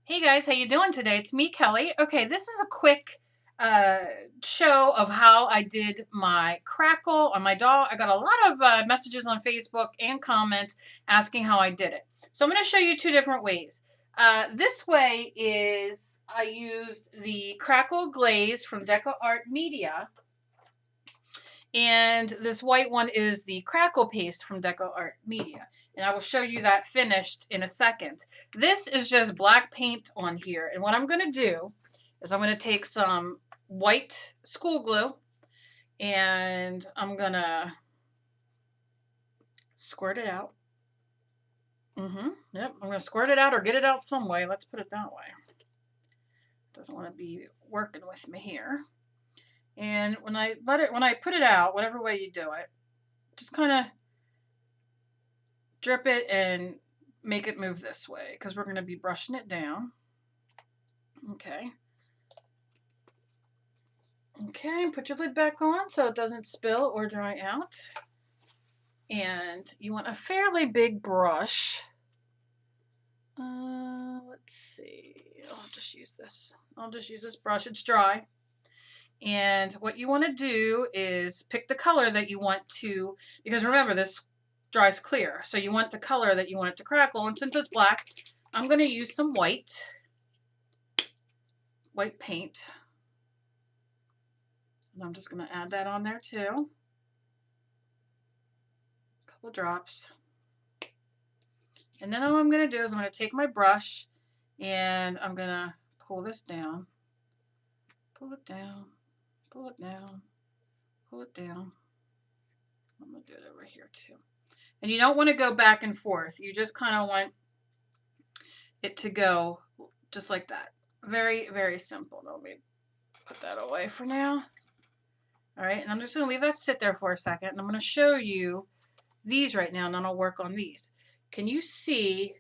Hey guys, how you doing today? It's me, Kelly. Okay, this is a quick uh, show of how I did my crackle on my doll. I got a lot of messages on Facebook and comments asking how I did it. So I'm going to show you two different ways. This way is I used the crackle glaze from Deco Art Media, and this white one is the crackle paste from Deco Art Media. And I will show you that finished in a second. This is just black paint on here. And what I'm going to do is I'm going to take some white school glue and I'm going to squirt it out. Yep, I'm going to squirt it out or get it out some way. Let's put it that way. Doesn't want to be working with me here. And when I put it out, whatever way you do it, just kind of drip it and make it move this way because we're going to be brushing it down. Okay. Okay, put your lid back on so it doesn't spill or dry out. And you want a fairly big brush. Let's see. I'll just use this. I'll just use this brush. It's dry. And what you want to do is pick the color that you want to, because remember this dries clear. So you want the color that you want it to crackle. And since it's black, I'm going to use some white paint. And I'm just going to add that on there too. A couple drops. And then all I'm going to do is I'm going to take my brush and I'm going to pull this down. Pull it down. Pull it down. Pull it down. I'm going to do it over here too. And you don't want to go back and forth. You just kind of want it to go just like that. Very, very simple. Let me put that away for now. All right, and I'm just going to leave that sit there for a second. And I'm going to show you these right now, and then I'll work on these. Can you see?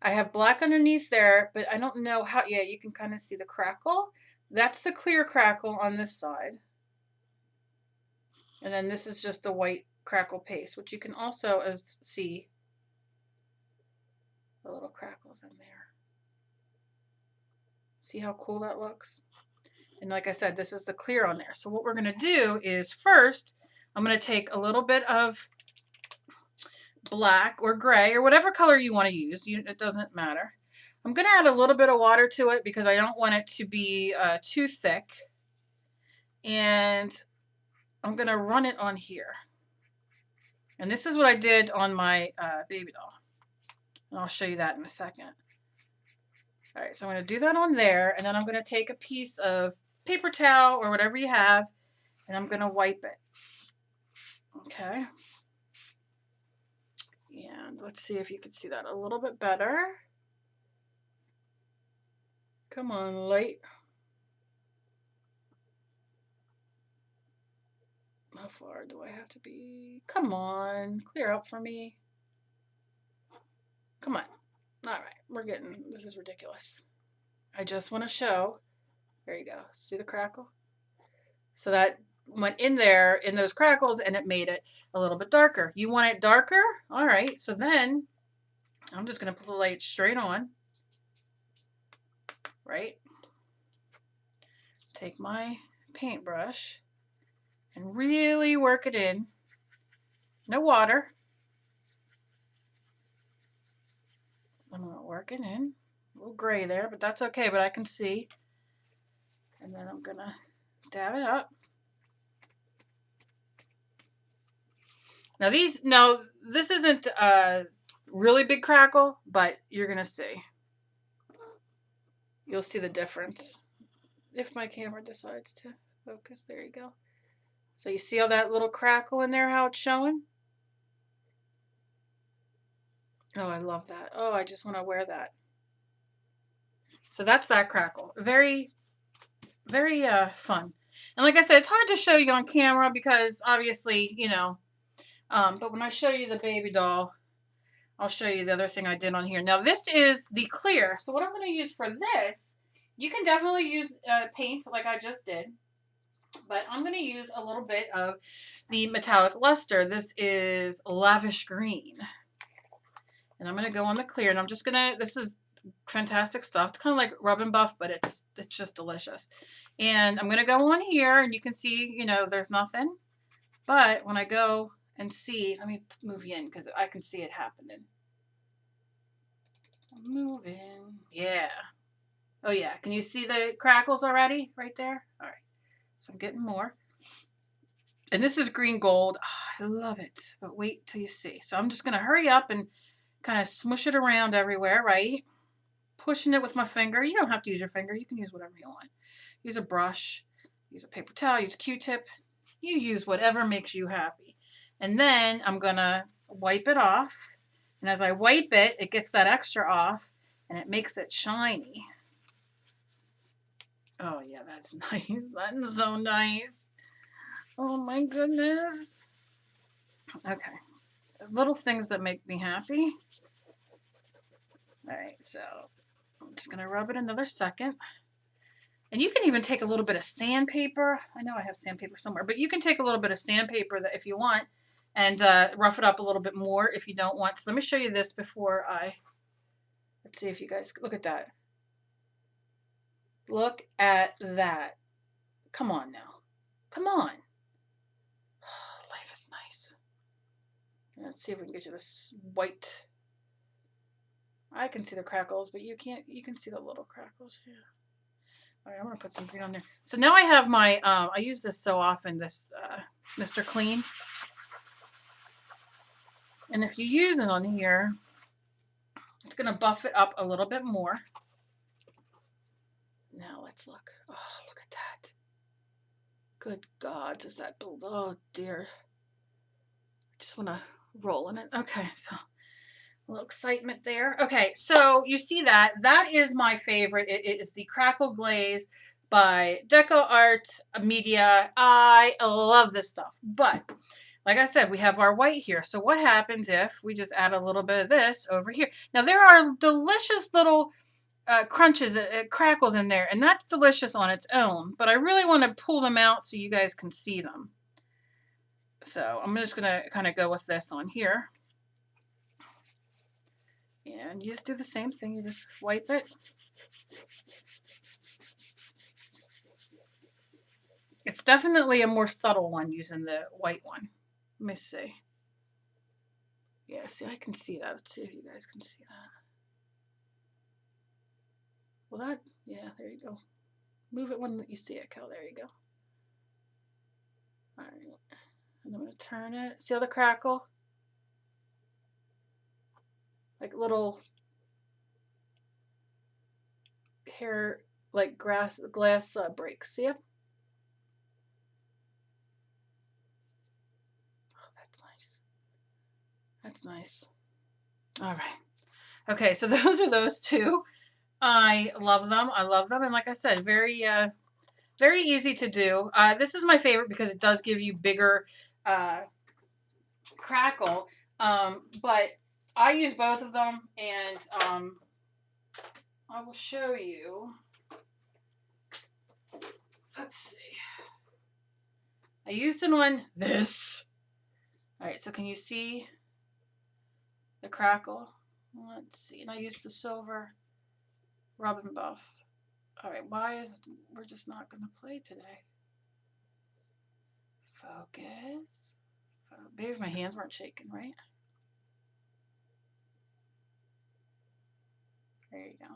I have black underneath there, but I don't know how. Yeah, you can kind of see the crackle. That's the clear crackle on this side. And then this is just the white crackle paste, which you can also see the little crackles in there. See how cool that looks? And like I said, this is the clear on there. So what we're going to do is first, I'm going to take a little bit of black or gray or whatever color you want to use. It doesn't matter. I'm going to add a little bit of water to it because I don't want it to be too thick. And I'm going to run it on here. And this is what I did on my baby doll. And I'll show you that in a second. All right, so I'm going to do that on there. And then I'm going to take a piece of paper towel or whatever you have. And I'm going to wipe it. Okay. And let's see if you can see that a little bit better. Come on, light. How far do I have to be? Come on, clear up for me. Come on. All right, this is ridiculous. I just want to show. There you go. See the crackle? So that went in there in those crackles and it made it a little bit darker. You want it darker? All right, so then I'm just going to put the light straight on. Right? Take my paintbrush and really work it in. No water. I'm going to work it in. A little gray there, but that's okay, but I can see. And then I'm going to dab it up. Now this isn't a really big crackle, but you're going to see. You'll see the difference. If my camera decides to focus, there you go. So you see all that little crackle in there, how it's showing? Oh, I love that. Oh, I just want to wear that. So that's that crackle. Very, very fun. And like I said, it's hard to show you on camera because obviously, you know, but when I show you the baby doll, I'll show you the other thing I did on here. Now this is the clear. So what I'm going to use for this, you can definitely use paint like I just did. But I'm going to use a little bit of the metallic luster. This is lavish green. And I'm going to go on the clear. And I'm just going to, this is fantastic stuff. It's kind of like Rub and Buff, but it's just delicious. And I'm going to go on here and you can see, you know, there's nothing. But when I go and see, let me move you in because I can see it happening. Move in. Yeah. Oh yeah. Can you see the crackles already right there? All right. So I'm getting more. And this is green gold. Oh, I love it. But wait till you see. So I'm just going to hurry up and kind of smush it around everywhere, right? Pushing it with my finger. You don't have to use your finger. You can use whatever you want. Use a brush. Use a paper towel. Use a Q-tip. You use whatever makes you happy. And then I'm going to wipe it off. And as I wipe it, it gets that extra off. And it makes it shiny. Oh, yeah, that's nice. That's so nice. Oh, my goodness. Okay. Little things that make me happy. All right, so I'm just going to rub it another second. And you can even take a little bit of sandpaper. I know I have sandpaper somewhere, but you can take a little bit of sandpaper that if you want and rough it up a little bit more if you don't want. So let me show you this before let's see if you guys, look at that. Look at that. Come on now. Come on. Life is nice. Let's see if we can get you this white. I can see the crackles, but you can't. You can see the little crackles. Yeah. All right, I'm gonna put some green on there. So now I have my. I use this so often. This Mr. Clean. And if you use it on here, it's gonna buff it up a little bit more. Now let's look. Oh, look at that. Good God, does that build? Oh dear. I just want to roll in it. Okay, so a little excitement there. Okay, so you see that. That is my favorite. It is the Crackle Glaze by Deco Art Media. I love this stuff. But like I said, we have our white here. So what happens if we just add a little bit of this over here? Now there are delicious little crunches, crackles in there, and that's delicious on its own. But I really want to pull them out so you guys can see them. So I'm just going to kind of go with this on here. And you just do the same thing. You just wipe it. It's definitely a more subtle one using the white one. Let me see. Yeah, see, I can see that. Let's see if you guys can see that. Well, that, yeah, there you go. Move it when you see it, Kel. There you go. All right. And I'm going to turn it. See how the crackle? Like little hair, like glass breaks. See it? Oh, that's nice. That's nice. All right. Okay, so those are those two. I love them. I love them. And like I said, very easy to do. This is my favorite because it does give you bigger crackle. But I use both of them, and I will show you. Let's see. I used it on this. All right, so can you see the crackle? Let's see. And I used the silver Rub and Buff. All right, we're just not going to play today. Focus. Maybe my hands weren't shaking, right? There you go.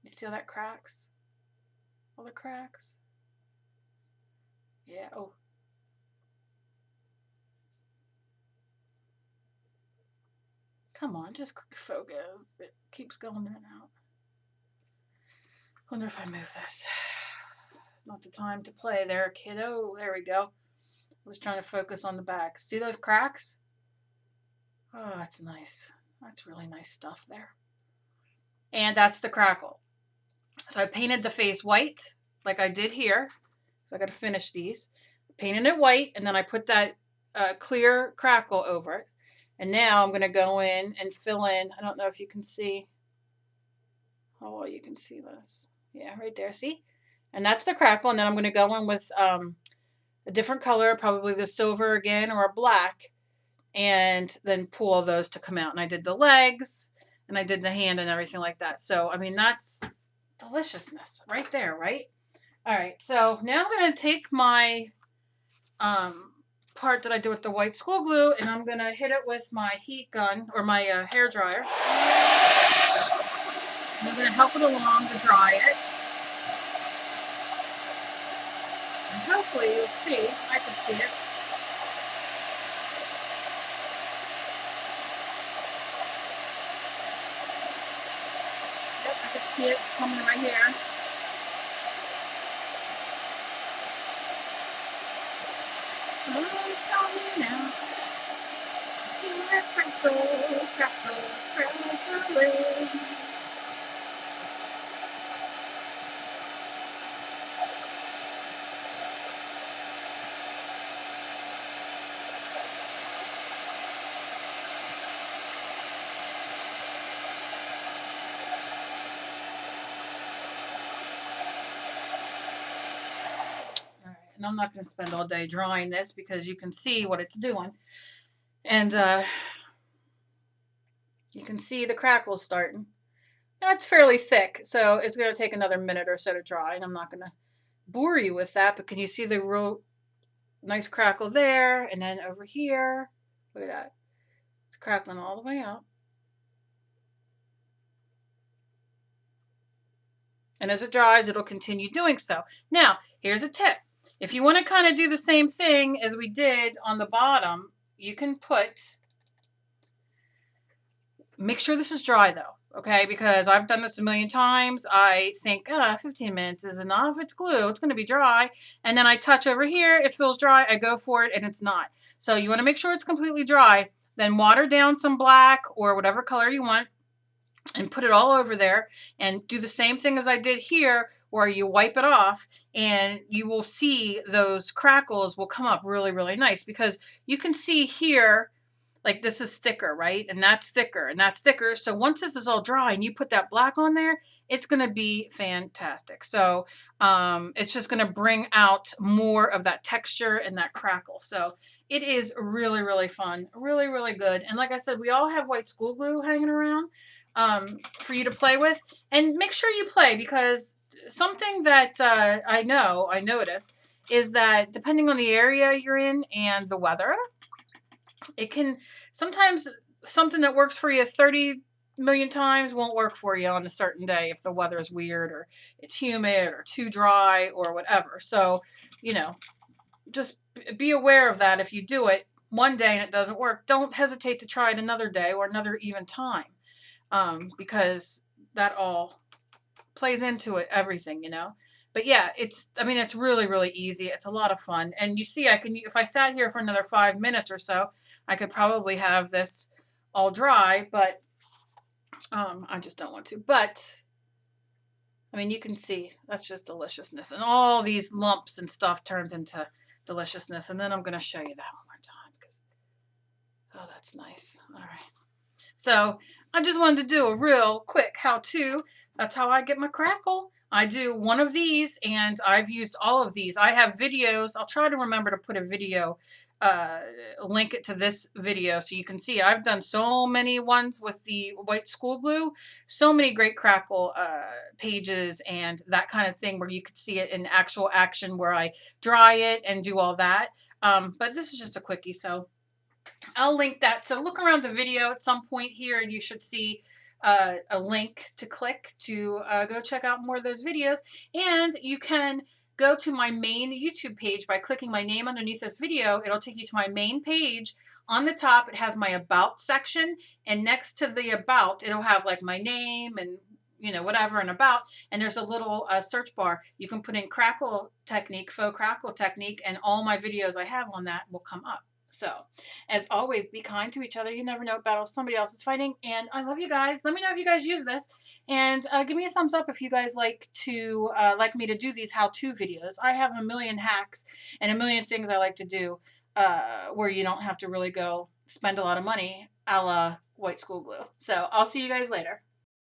You see how that cracks? All the cracks? Yeah, oh. Come on, just focus. It keeps going in and out. Wonder if I move this. Not the time to play there, kiddo. There we go. I was trying to focus on the back. See those cracks? Oh, that's nice. That's really nice stuff there. And that's the crackle. So I painted the face white, like I did here. So I got to finish these. Painted it white, and then I put that clear crackle over it. And now I'm going to go in and fill in. I don't know if you can see. Oh, you can see this. Yeah, right there. See? And that's the crackle. And then I'm going to go in with a different color, probably the silver again or a black, and then pull those to come out. And I did the legs and I did the hand and everything like that. So, I mean, that's deliciousness right there, right? All right, so now I'm going to take my part that I did with the white school glue, and I'm going to hit it with my heat gun, or my hair dryer. I'm going to help it along to dry it. And hopefully you'll see, I can see it. Yep, I can see it coming right here. Oh, it's coming out. To-Crackle, crackle, crackling. And I'm not going to spend all day drawing this because you can see what it's doing. And you can see the crackles starting. That's fairly thick, so it's going to take another minute or so to dry, and I'm not going to bore you with that, but can you see the real nice crackle there? And then over here, look at that. It's crackling all the way out. And as it dries, it'll continue doing so. Now, here's a tip. If you want to kind of do the same thing as we did on the bottom, you can make sure this is dry though, okay? Because I've done this a million times. I think 15 minutes is enough. It's glue. It's going to be dry. And then I touch over here. It feels dry. I go for it and it's not. So you want to make sure it's completely dry. Then water down some black or whatever color you want and put it all over there, and do the same thing as I did here where you wipe it off, and you will see those crackles will come up really, really nice, because you can see here, like this is thicker, right? And that's thicker and that's thicker. So once this is all dry and you put that black on there, it's going to be fantastic. So it's just going to bring out more of that texture and that crackle. So it is really, really fun. Really, really good. And like I said, we all have white school glue hanging around for you to play with. And make sure you play, because something that I notice is that depending on the area you're in and the weather, it can sometimes something that works for you 30 million times won't work for you on a certain day if the weather is weird or it's humid or too dry or whatever. So, you know, just be aware of that. If you do it one day and it doesn't work, don't hesitate to try it another day or another even time, because that all plays into it, everything, you know. But yeah, it's really, really easy. It's a lot of fun. And you see, if I sat here for another 5 minutes or so, I could probably have this all dry, but I just don't want to. But I mean, you can see that's just deliciousness, and all these lumps and stuff turns into deliciousness. And then I'm going to show you that one more time, because that's nice. All right. So I just wanted to do a real quick how-to. That's how I get my crackle. I do one of these, and I've used all of these. I have videos. I'll try to remember to put a video, link it to this video so you can see. I've done so many ones with the white school glue, so many great crackle pages and that kind of thing where you could see it in actual action, where I dry it and do all that. But this is just a quickie, so I'll link that. So look around the video at some point here and you should see a link to click to go check out more of those videos. And you can go to my main YouTube page by clicking my name underneath this video. It'll take you to my main page. On the top, it has my About section. And next to the About, it'll have like my name and whatever and about. And there's a little search bar. You can put in crackle technique, faux crackle technique, and all my videos I have on that will come up. So, as always, be kind to each other. You never know what battle somebody else is fighting. And I love you guys. Let me know if you guys use this. And give me a thumbs up if you guys like me to do these how-to videos. I have a million hacks and a million things I like to do where you don't have to really go spend a lot of money a la white school glue. So, I'll see you guys later.